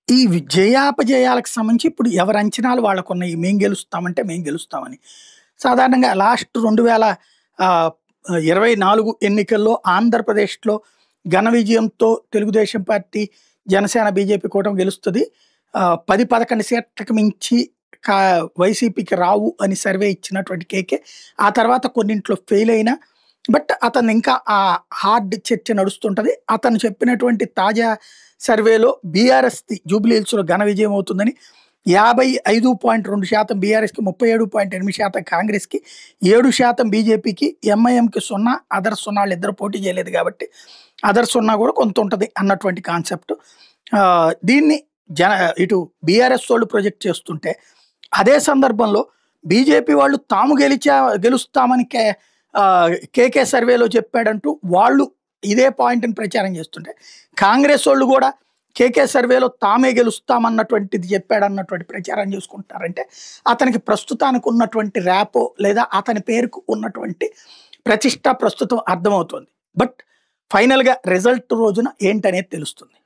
ఈ జయాపజయాలకు సంబంధించి ఇప్పుడు ఎవరి అంచనాలు వాళ్ళకున్నాయి. మేం గెలుస్తామంటే మేం గెలుస్తామని. సాధారణంగా లాస్ట్ 2024 ఎన్నికల్లో ఆంధ్రప్రదేశ్‌లో ఘన విజయంతో తెలుగుదేశం పార్టీ, జనసేన, బీజేపీ కూటమి గెలుస్తది. 10, 11 సీట్లకు మించి కా వైసీపీకి రావు అని సర్వే ఇచ్చినటువంటి కేకే. ఆ తర్వాత కొన్నింట్లో ఫెయిల్ అయినా బట్ అతను ఇంకా ఆ హార్డ్ చర్చ నడుస్తుంటది. అతను చెప్పినటువంటి తాజా సర్వేలో బీఆర్ఎస్‌ది జూబ్లీ హిల్స్‌లో ఘన విజయం అవుతుందని, 55.2% బీఆర్ఎస్‌కి, 37.8% కాంగ్రెస్‌కి, 7% బీజేపీకి, ఎంఐఎంకి 0, అదర్స్ 0 వాళ్ళిద్దరూ పోటీ చేయలేదు కాబట్టి అదర్స్ 0 కూడా కొంత ఉంటది అన్నటువంటి కాన్సెప్ట్. దీన్ని ఇటు బీఆర్ఎస్ వాళ్ళు ప్రొజెక్ట్ చేస్తుంటే, అదే సందర్భంలో బీజేపీ వాళ్ళు తాము గెలుస్తామని కేకే సర్వేలో చెప్పాడంటూ వాళ్ళు ఇదే పాయింట్‌ని ప్రచారం చేస్తుంటే, కాంగ్రెస్ వాళ్ళు కూడా కేకే సర్వేలో తామే గెలుస్తామన్నటువంటిది చెప్పాడన్నటువంటి ప్రచారం చేసుకుంటున్నారంటే, అతనికి ప్రస్తుతానికి ఉన్నటువంటి ర్యాపో లేదా అతని పేరుకు ఉన్నటువంటి ప్రతిష్ట ప్రస్తుతం అర్థమవుతోంది. బట్ ఫైనల్‌గా రిజల్ట్ రోజున ఏంటనేది తెలుస్తుంది.